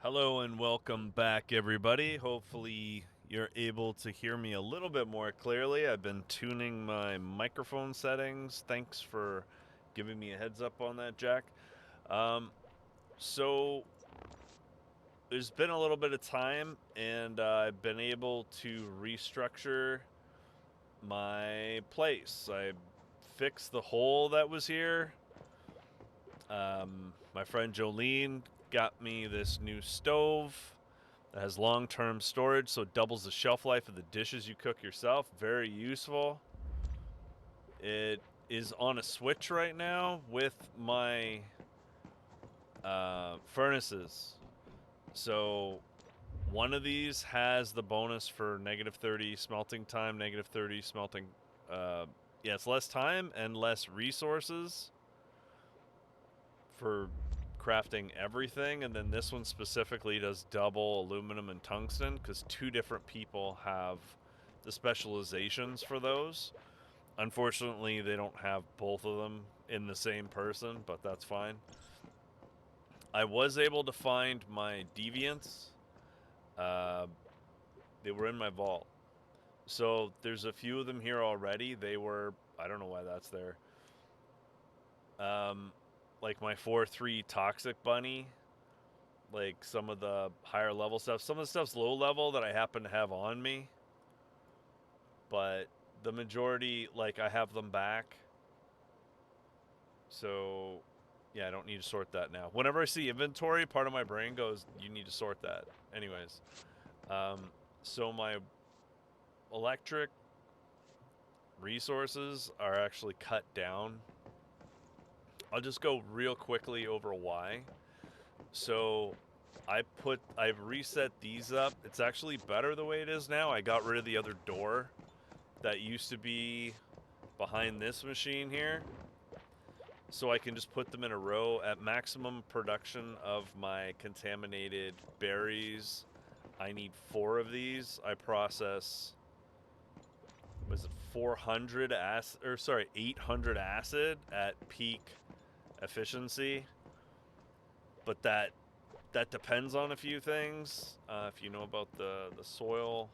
Hello and welcome back, everybody. Hopefully, you're able to hear me a little bit more clearly. I've been tuning my microphone settings. Thanks for giving me a heads up on that, Jack. Um, so, there's been a little bit of time, and I've been able to restructure my place. I fixed the hole that was here. My friend Jolene got me this new stove that has long-term storage, so it doubles the shelf life of the dishes you cook yourself. Very useful. It is on a switch right now with my furnaces. So one of these has the bonus for -30 smelting time, -30 smelting. Yeah, it's less time and less resources for crafting everything, and then this one specifically does double aluminum and tungsten because two different people have the specializations for those. Unfortunately, they don't have both of them in the same person, but that's fine. I was able to find my deviants. Uh, they were in my vault. So there's a few of them here already. They were, I don't know why that's there. Um, like my 4-3 Toxic Bunny, like some of the higher level stuff. Some of the stuff's low level that I happen to have on me, but the majority, like, I have them back. So, yeah, I don't need to sort that now. Whenever I see inventory, part of my brain goes, you need to sort that. Anyways, um, so my electric resources are actually cut down. I'll just go real quickly over why. So I've reset these up. It's actually better the way it is now. I got rid of the other door that used to be behind this machine here. So I can just put them in a row at maximum production of my contaminated berries. I need 4 of these. I process, was it 400 acid, or sorry, 800 acid at peak efficiency. But that depends on a few things. If you know about the soil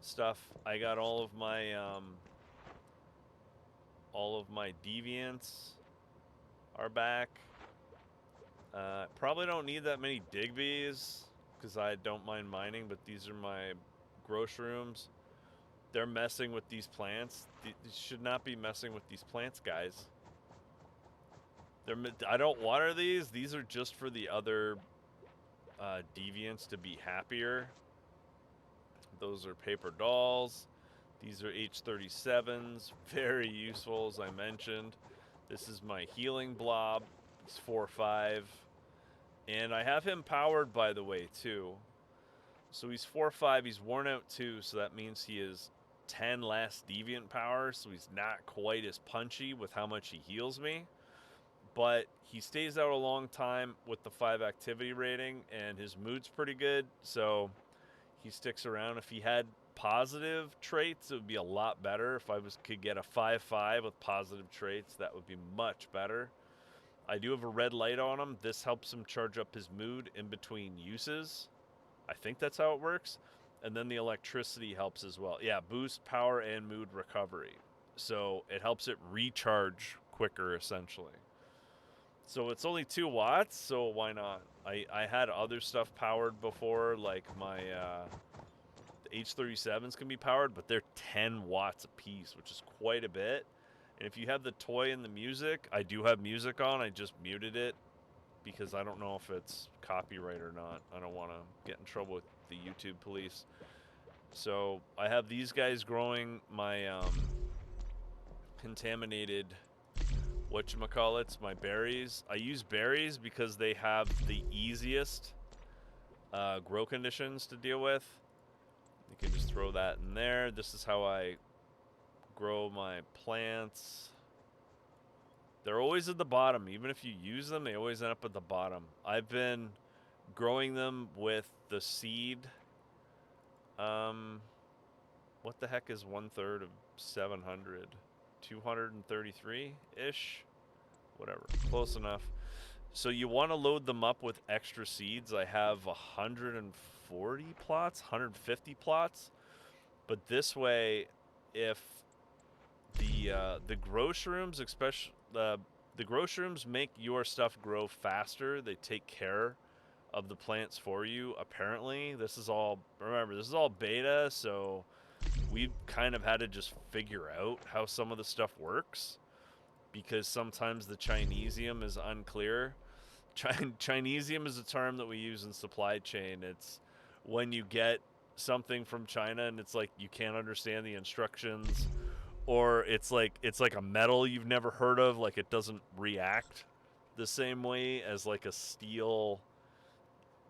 stuff, I got all of my deviants are back. Probably don't need that many Digbees because I don't mind mining, but these are my grow shrooms. They're messing with these plants. These should not be messing with these plants, guys. I don't water these. These are just for the other deviants to be happier. Those are paper dolls. These are H37s. Very useful, as I mentioned. This is my healing blob. He's 4-5. And I have him powered, by the way, too. So he's 4-5. He's worn out, too. So that means he is 10 less deviant power. So he's not quite as punchy with how much he heals me. But he stays out a long time with the 5 activity rating. And his mood's pretty good. So he sticks around. If he had positive traits, it would be a lot better. If I could get a 5-5 with positive traits, that would be much better. I do have a red light on him. This helps him charge up his mood in between uses. I think that's how it works. And then the electricity helps as well. Yeah, boost power and mood recovery. So it helps it recharge quicker, essentially. So it's only 2 watts, so why not? I had other stuff powered before, like my H37s can be powered, but they're 10 watts a piece, which is quite a bit. And if you have the toy and the music, I do have music on. I just muted it because I don't know if it's copyright or not. I don't want to get in trouble with the YouTube police. So I have these guys growing my contaminated, whatchamacallits, my berries. I use berries because they have the easiest grow conditions to deal with. You can just throw that in there. This is how I grow my plants. They're always at the bottom. Even if you use them, they always end up at the bottom. I've been growing them with the seed. What the heck is 1/3 of 700? 233-ish? Whatever. Close enough. So you want to load them up with extra seeds. I have 140 plots, 150 plots. But this way, if the grow shrooms, especially the grow shrooms, make your stuff grow faster. They take care of the plants for you. Apparently, this is all, remember, this is all beta, so we've kind of had to just figure out how some of the stuff works, because sometimes the Chinesium is unclear. Chinesium is a term that we use in supply chain. It's when you get something from China and it's like you can't understand the instructions, or it's like a metal you've never heard of, like it doesn't react the same way as like a steel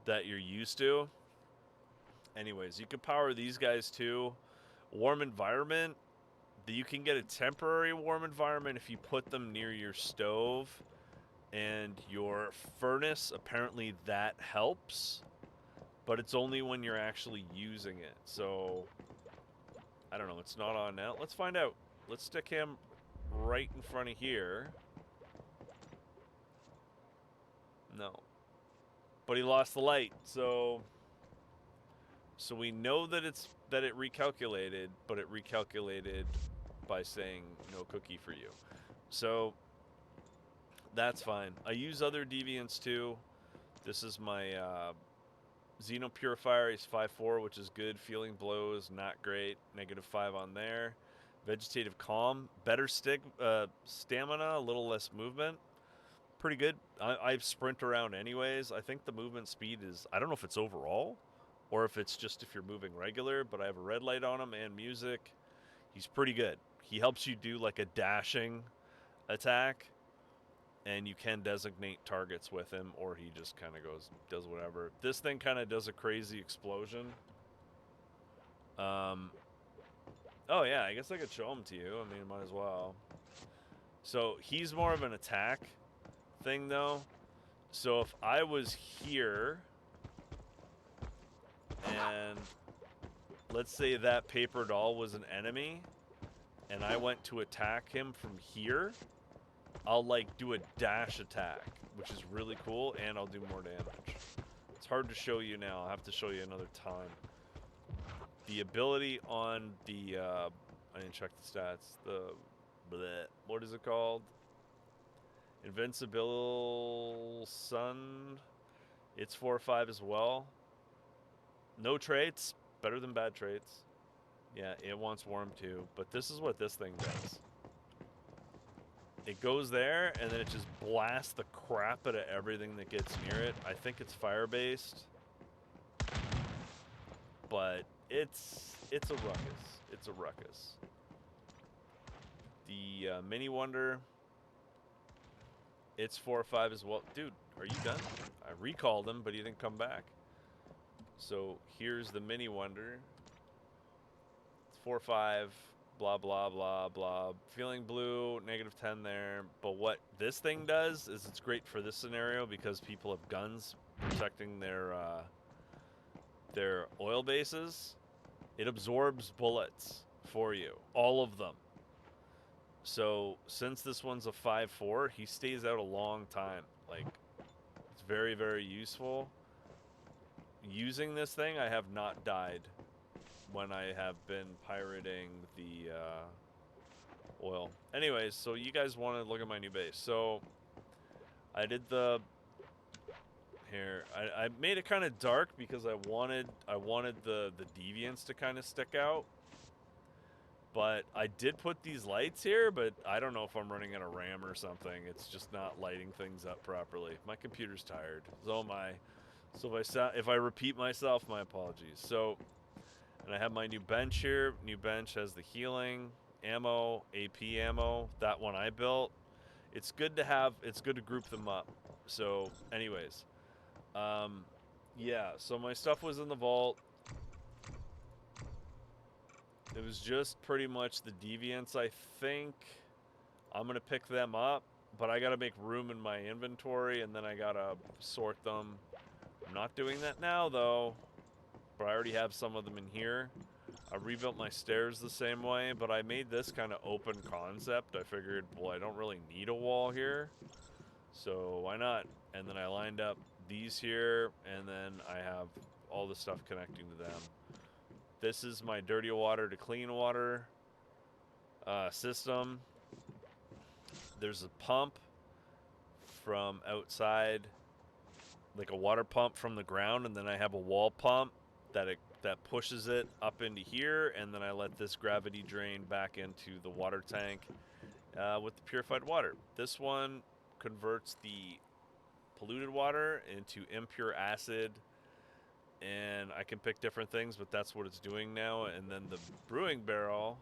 that you're used to. Anyways, you can power these guys too. Warm environment. You can get a temporary warm environment if you put them near your stove and your furnace. Apparently that helps, but it's only when you're actually using it. So I don't know, it's not on now. Let's find out. Let's stick him right in front of here. No. But he lost the light, so we know that it recalculated, but it recalculated by saying no cookie for you. So that's fine. I use other deviants too. This is my Xeno Purifier. He's 5-4, which is good. Feeling blows, not great. -5 on there. Vegetative Calm, better stamina, a little less movement. Pretty good. I sprint around anyways. I think the movement speed is, I don't know if it's overall or if it's just if you're moving regular, but I have a red light on him and music. He's pretty good. He helps you do like a dashing attack, and you can designate targets with him, or he just kind of does whatever. This thing kind of does a crazy explosion. Oh yeah, I guess I could show him to you. I mean, might as well. So he's more of an attack thing though. So if I was here and let's say that paper doll was an enemy and I went to attack him from here, I'll like do a dash attack, which is really cool, and I'll do more damage. It's hard to show you now. I'll have to show you another time. The ability on the I didn't check the stats. What is it called? Invincible Sun. It's 4-5 as well. No traits. Better than bad traits. Yeah, it wants warm too. But this is what this thing does. It goes there, and then it just blasts the crap out of everything that gets near it. I think it's fire-based. But it's a ruckus. It's a ruckus. The Mini Wonder, it's 4-5 as well. Dude, are you done? I recalled him, but he didn't come back. So here's the Mini Wonder. It's 4-5, blah, blah, blah, blah. Feeling blue, -10 there. But what this thing does is it's great for this scenario because people have guns protecting their oil bases. It absorbs bullets for you, all of them. So since this one's a 5-4, he stays out a long time. Like, it's very, very useful. Using this thing, I have not died when I have been pirating the oil. Anyways, so you guys want to look at my new base. So I did the here. I made it kind of dark because I wanted the deviants to kind of stick out. But I did put these lights here, but I don't know if I'm running out of RAM or something. It's just not lighting things up properly. My computer's tired. So am I. So if I repeat myself, my apologies. So, and I have my new bench here. New bench has the healing, ammo, AP ammo. That one I built. It's good to have. It's good to group them up. So, anyways, yeah. So my stuff was in the vault. It was just pretty much the deviants, I think. I'm going to pick them up, but I got to make room in my inventory, and then I got to sort them. I'm not doing that now, though, but I already have some of them in here. I rebuilt my stairs the same way, but I made this kind of open concept. I figured, well, I don't really need a wall here. So why not? And then I lined up these here, and then I have all the stuff connecting to them. This is my dirty water to clean water system. There's a pump from outside, like a water pump from the ground, and then I have a wall pump that pushes it up into here, and then I let this gravity drain back into the water tank with the purified water. This one converts the polluted water into impure acid, and I can pick different things, but that's what it's doing now. And then the brewing barrel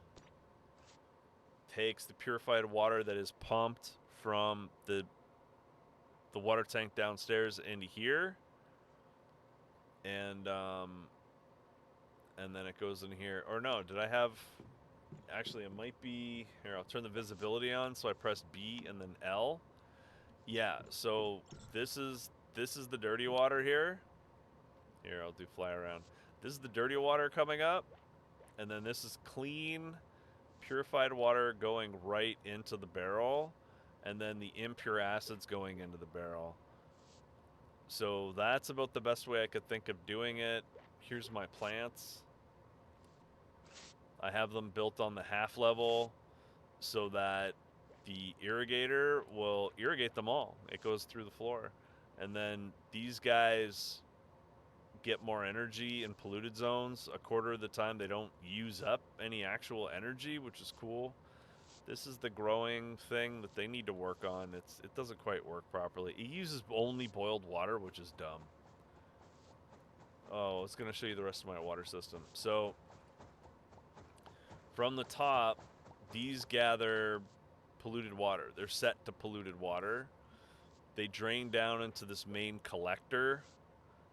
takes the purified water that is pumped from the water tank downstairs into here, and then it goes in here. Or no, did I have? Actually, it might be here. I'll turn the visibility on. So I press B and then L. Yeah. So this is the dirty water here. Here, I'll do fly around. This is the dirty water coming up, and then this is clean, purified water going right into the barrel, and then the impure acids going into the barrel. So that's about the best way I could think of doing it. Here's my plants. I have them built on the half level so that the irrigator will irrigate them all. It goes through the floor. And then these guys get more energy in polluted zones. A quarter of the time they don't use up any actual energy, which is cool. This is the growing thing that they need to work on. It doesn't quite work properly. It uses only boiled water, which is dumb. Oh, it's going to show you the rest of my water system. So from the top, these gather polluted water. They're set to polluted water. They drain down into this main collector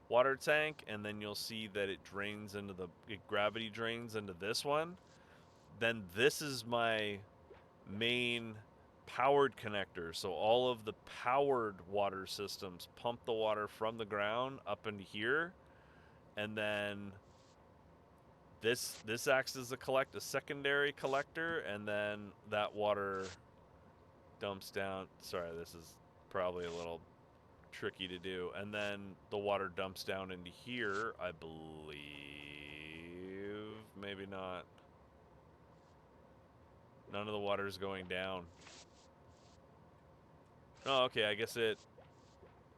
water tank, and then you'll see that it drains into gravity drains into this one. Then this is my main powered connector. So all of the powered water systems pump the water from the ground up into here, and then this acts as a secondary collector, and then that water dumps down. Sorry, this is probably a little tricky to do. And then the water dumps down into here, I believe. Maybe not. None of the water is going down. Oh, okay, I guess it...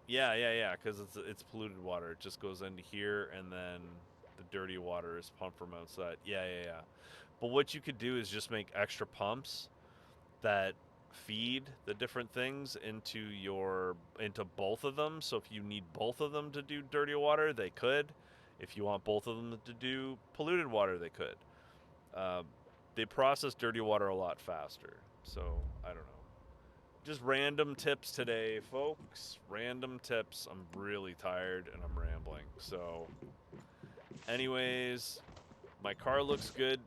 Yeah, because it's polluted water. It just goes into here, and then the dirty water is pumped from outside. Yeah. But what you could do is just make extra pumps that feed the different things into both of them. So if you need both of them to do dirty water, they could. If you want both of them to do polluted water, they could. They process dirty water a lot faster. So I don't know. Just random tips today, folks. Random tips. I'm really tired and I'm rambling. So anyways, my car looks good.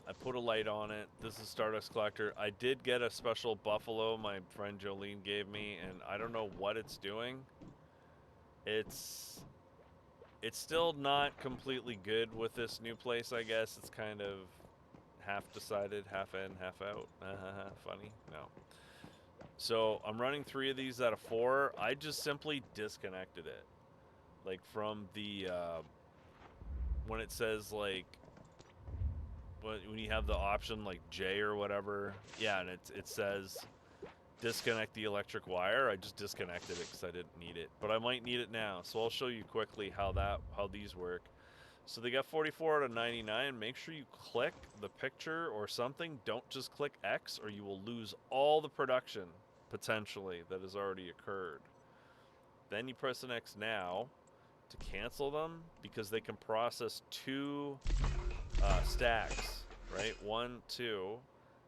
I put a light on it. This is Stardust Collector. I did get a special buffalo my friend Jolene gave me, and I don't know what it's doing. It's still not completely good with this new place, I guess. It's kind of half decided, half in, half out. Funny? No. So I'm running 3 of these out of 4. I just simply disconnected it. Like from the, when it says like, when you have the option like J or whatever, yeah, and it says disconnect the electric wire. I just disconnected it because I didn't need it, but I might need it now. So I'll show you quickly how these work. So they got 44 out of 99. Make sure you click the picture or something. Don't just click X, or you will lose all the production potentially that has already occurred. Then you press an X now to cancel them, because they can process 2 stacks, right? 1, 2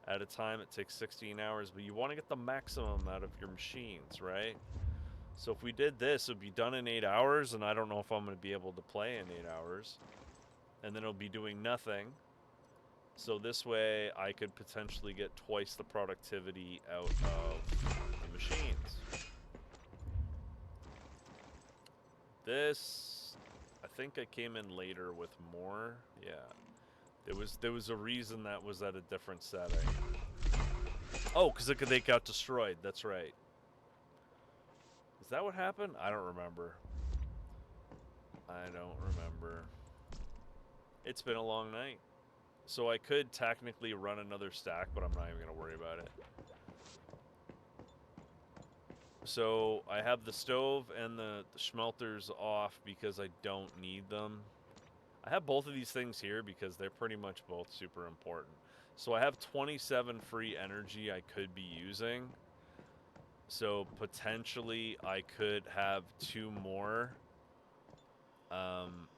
at a time. It takes 16 hours, but you want to get the maximum out of your machines, right? So if we did this, it would be done in 8 hours, and I don't know if I'm going to be able to play in 8 hours. And then it'll be doing nothing. So this way, I could potentially get twice the productivity out of the machines. This, I think I came in later with more. Yeah. There was a reason that was at a different setting. Oh, because they got destroyed. That's right. Is that what happened? I don't remember. I don't remember. It's been a long night. So I could technically run another stack, but I'm not even going to worry about it. So I have the stove and the schmelters off because I don't need them. I have both of these things here because they're pretty much both super important. So I have 27 free energy I could be using. So potentially I could have 2 more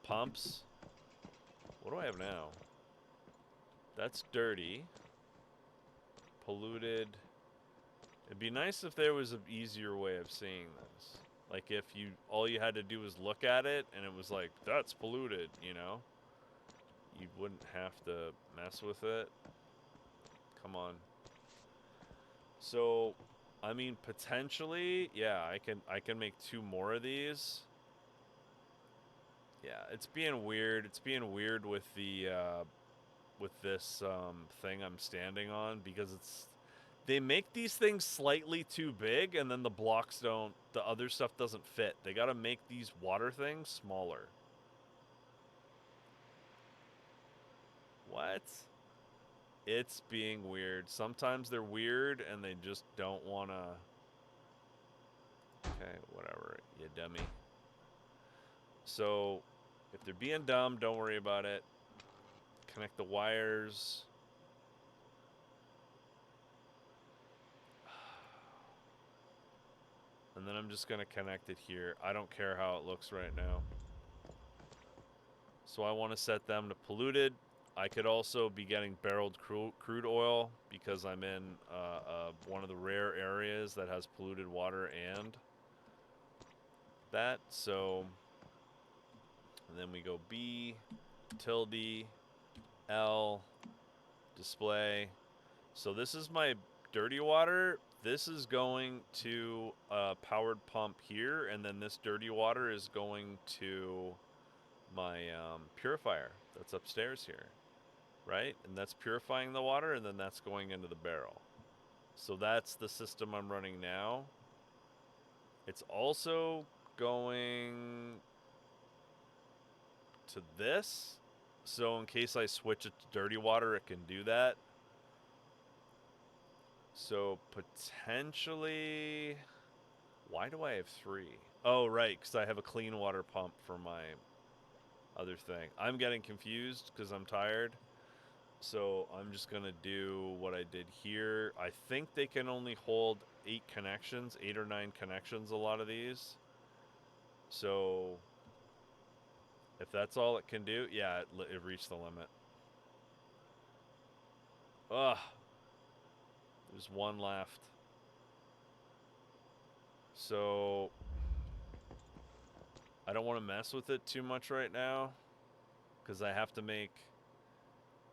pumps. What do I have now? That's dirty. Polluted. It'd be nice if there was an easier way of seeing this. Like if all you had to do was look at it and it was like, that's polluted, you know? You wouldn't have to mess with it. Come on. So, I mean, potentially, yeah, I can make 2 more of these. Yeah, it's being weird. It's being weird with the with this thing I'm standing on because they make these things slightly too big and then the blocks don't, the other stuff doesn't fit. They got to make these water things smaller. What? It's being weird. Sometimes they're weird and they just don't want to. Okay, whatever, you dummy. So, if they're being dumb, don't worry about it. Connect the wires. And then I'm just going to connect it here. I don't care how it looks right now. So I want to set them to polluted. I could also be getting barreled crude oil because I'm in one of the rare areas that has polluted water and that. So, and then we go B, tilde, L, display. So this is my dirty water. This is going to a powered pump here, and then this dirty water is going to my purifier that's upstairs here, right? And that's purifying the water, and then that's going into the barrel. So that's the system I'm running now. It's also going to this. So in case I switch it to dirty water, it can do that. So potentially, why do I have 3? Oh, right, because I have a clean water pump for my other thing. I'm getting confused because I'm tired. So I'm just going to do what I did here. I think they can only hold 8 connections, 8 or 9 connections, a lot of these. So if that's all it can do, yeah, it reached the limit. Ugh. There's 1 left. So I don't want to mess with it too much right now because I have to make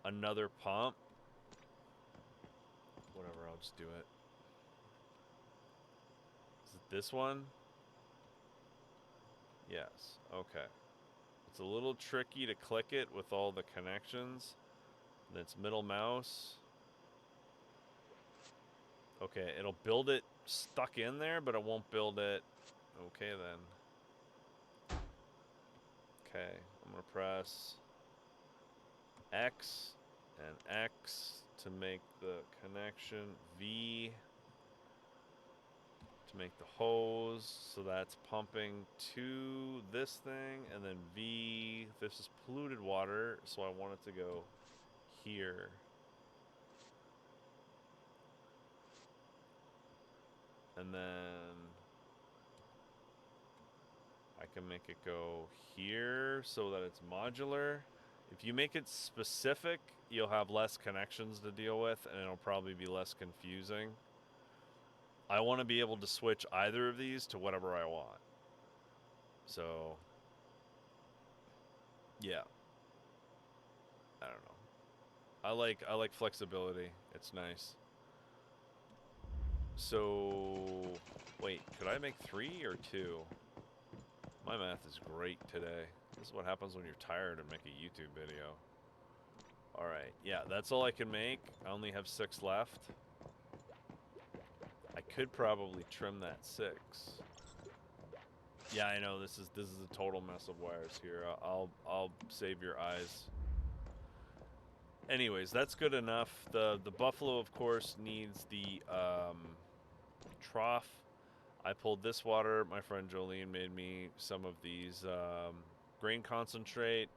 another pump. Whatever, I'll just do it. Is it this one? Yes. Okay. It's a little tricky to click it with all the connections. And it's middle mouse. Okay, it'll build it stuck in there, but it won't build it. Okay, then. Okay, I'm going to press X and X to make the connection. V to make the hose. So that's pumping to this thing. And then V, this is polluted water, so I want it to go here. And then I can make it go here so that it's modular. If you make it specific, you'll have less connections to deal with, and it'll probably be less confusing. I want to be able to switch either of these to whatever I want. So, yeah. I don't know. I like flexibility. It's nice. So, wait, could I make 3 or 2? My math is great today. This is what happens when you're tired and make a YouTube video. Alright, yeah, that's all I can make. I only have 6 left. I could probably trim that 6. Yeah, I know this is a total mess of wires here. I'll save your eyes. Anyways, that's good enough. The buffalo, of course, needs the trough. I pulled this water. My friend Jolene made me some of these grain concentrate.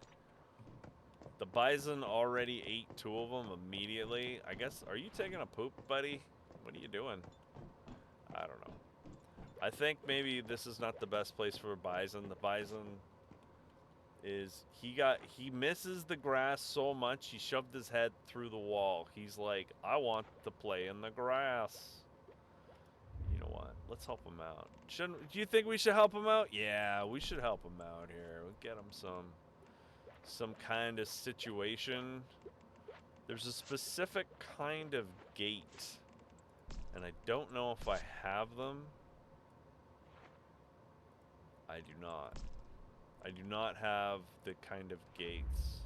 The bison already ate 2 of them immediately. I guess, are you taking a poop, buddy? What are you doing? I don't know. I think maybe this is not the best place for a bison. The bison is, he misses the grass so much, he shoved his head through the wall. He's like, I want to play in the grass. You know what? Let's help him out. Do you think we should help him out? Yeah, we should help him out here. We'll get him some kind of situation. There's a specific kind of gate, and I don't know if I have them. I do not. I do not have the kind of gates.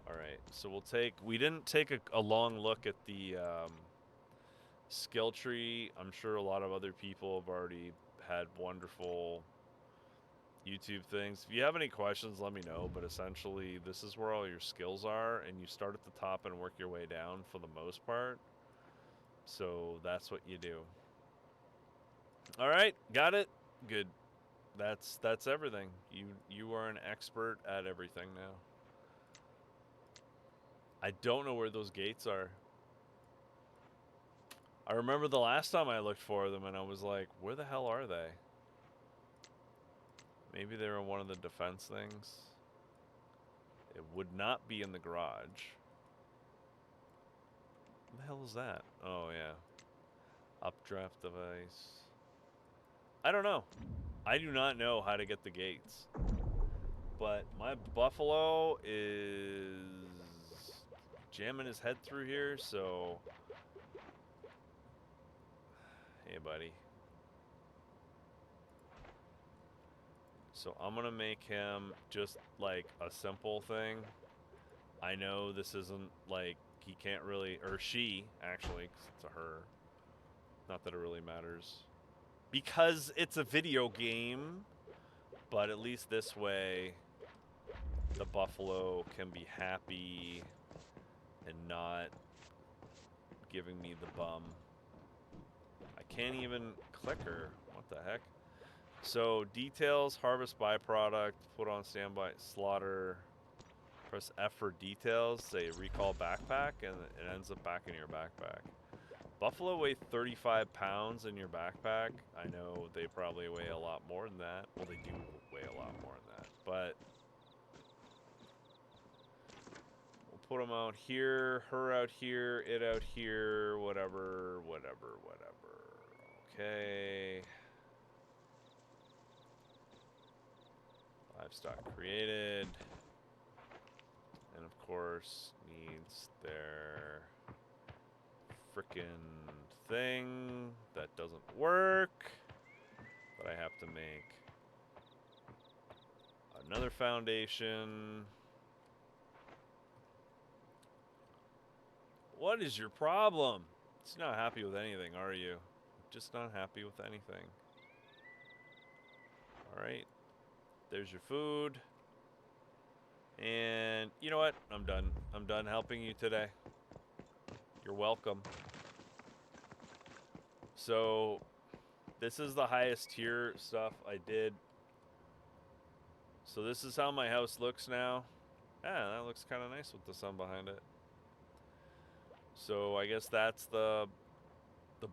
Alright, so we didn't take a long look at the skill tree. I'm sure a lot of other people have already had wonderful YouTube things. If you have any questions, let me know, but essentially this is where all your skills are, and you start at the top and work your way down for the most part. So that's what you do. Alright, got it? Good. That's everything. You are an expert at everything now. I don't know where those gates are. I remember the last time I looked for them and I was like, where the hell are they? Maybe they were in one of the defense things. It would not be in the garage. What the hell is that? Oh, yeah. Updraft device. I don't know. I do not know how to get the gates. But my buffalo is jamming his head through here, so... Hey, buddy. So I'm gonna make him just like a simple thing. I know this isn't like, he can't really, or she actually, 'cause it's a her. Not that it really matters. Because it's a video game, but at least this way the buffalo can be happy and not giving me the bum. I can't even click her. What the heck? So details, harvest byproduct, put on standby, slaughter. Press F for details, say recall backpack, and it ends up back in your backpack. Buffalo weigh 35 pounds in your backpack. I know they probably weigh a lot more than that. Well, they do weigh a lot more than that, but we'll put them out here, her out here, it out here, whatever. Okay. Livestock created. And of course, needs their frickin' thing that doesn't work. But I have to make another foundation. What is your problem? You're not happy with anything, are you? Just not happy with anything. Alright. There's your food. And you know what? I'm done. I'm done helping you today. You're welcome. So, this is the highest tier stuff I did. So this is how my house looks now. Yeah, that looks kind of nice with the sun behind it. So I guess that's the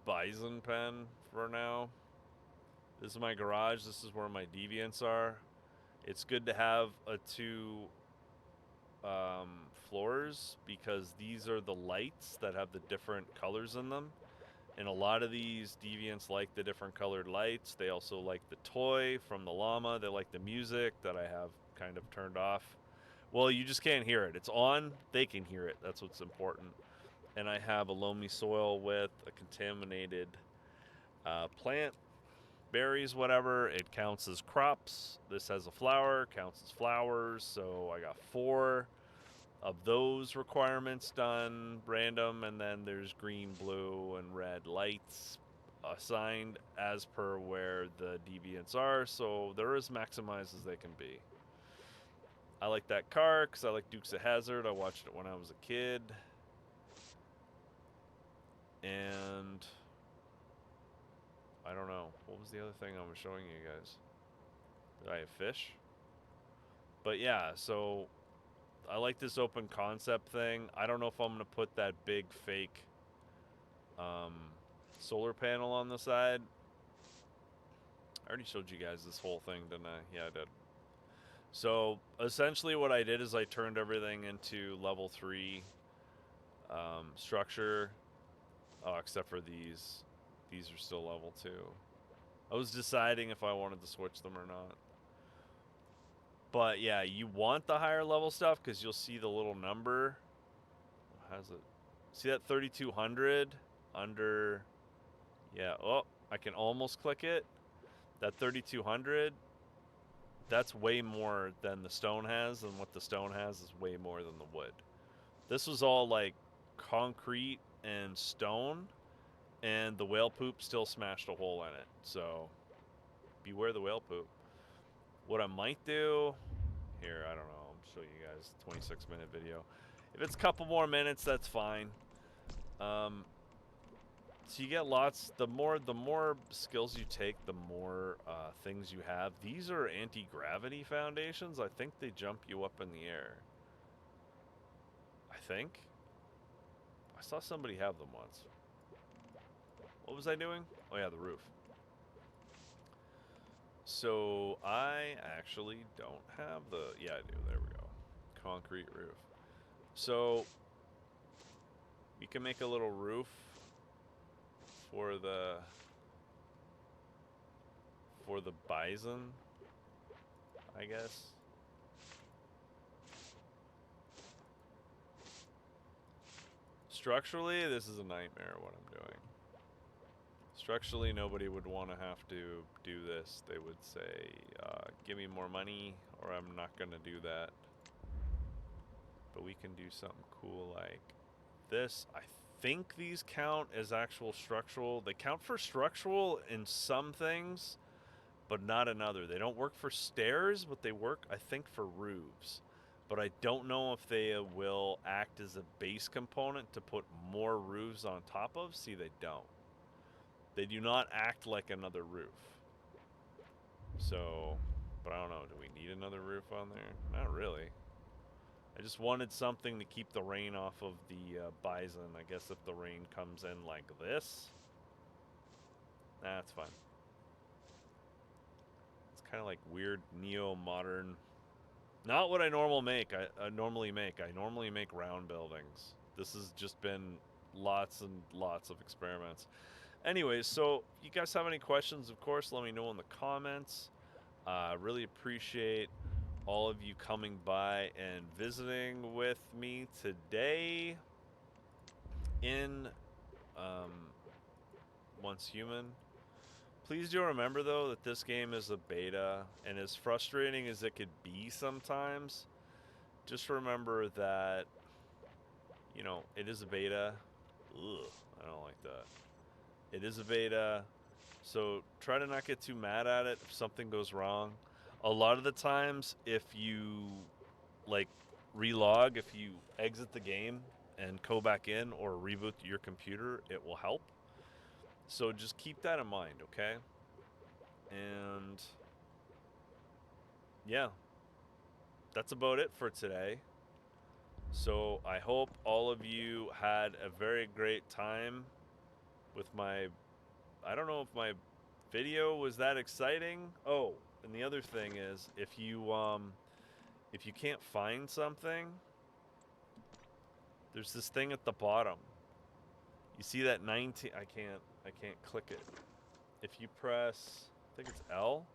bison pen for now. This is my garage. This is where my deviants are. It's good to have a 2 floors because these are the lights that have the different colors in them. And a lot of these deviants like the different colored lights. They also like the toy from the llama. They like the music that I have kind of turned off. Well, you just can't hear it. It's on. They can hear it. That's what's important. And I have a loamy soil with a contaminated plant, berries, whatever. It counts as crops. This has a flower, counts as flowers. So I got 4 of those requirements done, random, and then there's green, blue, and red lights assigned as per where the deviants are, so they're as maximized as they can be. I like that car because I like Dukes of Hazzard. I watched it when I was a kid. And I don't know. What was the other thing I was showing you guys? Did I have fish? But yeah, so I like this open concept thing. I don't know if I'm going to put that big fake solar panel on the side. I already showed you guys this whole thing, didn't I? Yeah, I did. So essentially what I did is I turned everything into level 3 structure. Oh, except for these. These are still level 2. I was deciding if I wanted to switch them or not. But yeah, you want the higher level stuff because you'll see the little number. How's it? See that 3200 under? Yeah. Oh, I can almost click it. That 3200. That's way more than the stone has, and what the stone has is way more than the wood. This was all like concrete and stone, and the whale poop still smashed a hole in it. So beware the whale poop. What I might do here, I don't know. I'll show you guys a 26-minute video. If it's a couple more minutes, that's fine. So you get lots. The more skills you take, the more things you have. These are anti-gravity foundations. I think they jump you up in the air. I think. I saw somebody have them once. What was I doing? Oh yeah, the roof. So I actually don't have the... Yeah, I do. There we go. Concrete roof. So we can make a little roof for the bison, I guess. Structurally, this is a nightmare what I'm doing. Structurally, nobody would want to have to do this. They would say, give me more money, or I'm not going to do that. But we can do something cool like this. I think these count as actual structural. They count for structural in some things, but not in other. They don't work for stairs, but they work, I think, for roofs. But I don't know if they will act as a base component to put more roofs on top of. See, they don't. They do not act like another roof. So, but I don't know. Do we need another roof on there? Not really. I just wanted something to keep the rain off of the bison. I guess if the rain comes in like this, that's fine. It's kind of like weird neo-modern. Not what I normally make. I normally make round buildings. This has just been lots and lots of experiments. Anyways, so you guys have any questions, of course, let me know in the comments. Really appreciate all of you coming by and visiting with me today in Once Human. Please do remember, though, that this game is a beta, and as frustrating as it could be sometimes, just remember that, you know, it is a beta. Ugh, I don't like that. It is a beta, so try to not get too mad at it if something goes wrong. A lot of the times, if you, like, relog, if you exit the game and go back in or reboot your computer, it will help. So just keep that in mind, okay? And yeah, that's about it for today. So I hope all of you had a very great time with my... I don't know if my video was that exciting. Oh, and the other thing is, if you can't find something, there's this thing at the bottom. You see that 19? I can't click it. If you press, I think it's L.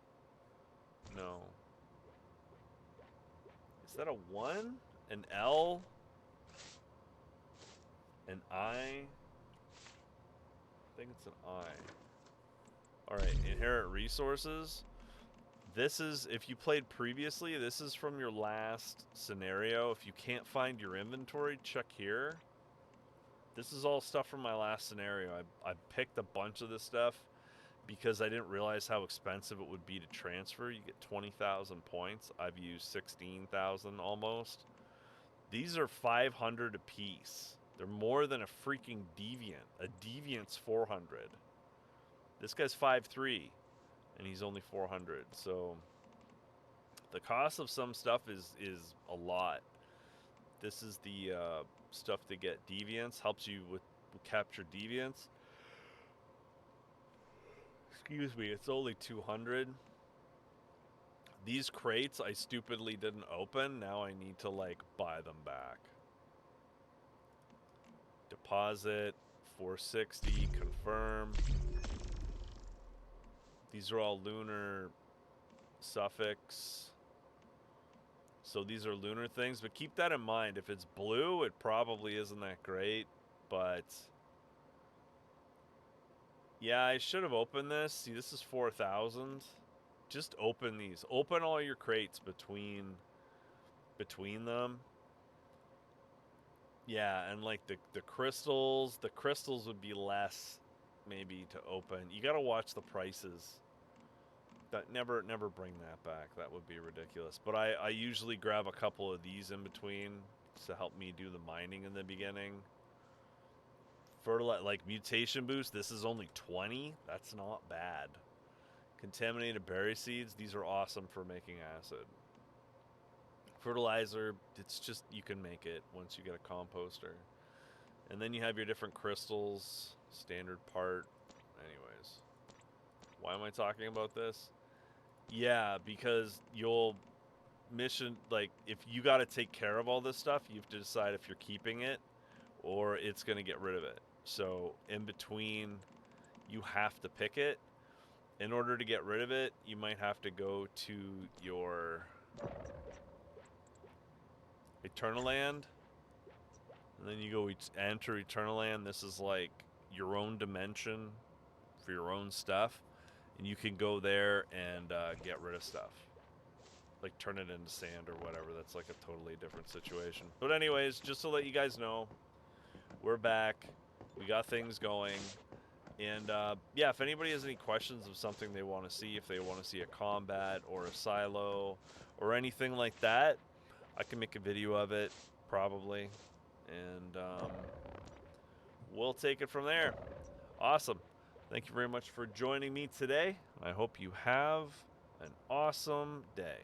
No. Is that a 1? An L? An I? I think it's an I. Alright, inherit resources. This is, if you played previously, this is from your last scenario. If you can't find your inventory, check here. This is all stuff from my last scenario. I picked a bunch of this stuff because I didn't realize how expensive it would be to transfer. You get 20,000 points. I've used 16,000 almost. These are 500 apiece. They're more than a freaking deviant. A deviant's 400. This guy's 5'3", and he's only 400. So the cost of some stuff is a lot. This is the stuff to get deviants. Helps you with capture deviants. Excuse me, it's only 200. These crates I stupidly didn't open. Now I need to like buy them back. Deposit 460, confirm. These are all lunar suffix. So these are lunar things, but keep that in mind. If it's blue, it probably isn't that great, but yeah, I should have opened this. See, this is 4,000. Just open these. Open all your crates between them. Yeah, and like the crystals would be less maybe to open. You got to watch the prices. That never bring that back. That would be ridiculous. But I usually grab a couple of these in between to help me do the mining in the beginning. Like mutation boost, this is only 20. That's not bad. Contaminated berry seeds, these are awesome for making acid. Fertilizer, it's just, you can make it once you get a composter. And then you have your different crystals, standard part. Anyways, why am I talking about this? Yeah, because you'll mission, like, if you got to take care of all this stuff, you have to decide if you're keeping it or it's going to get rid of it. So in between, you have to pick it. In order to get rid of it, you might have to go to your Eternal Land, and then you go enter Eternal Land. This is like your own dimension for your own stuff, and you can go there and get rid of stuff, like turn it into sand or whatever. That's like a totally different situation. But anyways, just to let you guys know, we're back. We got things going. And yeah, if anybody has any questions of something they want to see, if they want to see a combat or a silo or anything like that, I can make a video of it, probably. And we'll take it from there. Awesome. Thank you very much for joining me today. I hope you have an awesome day.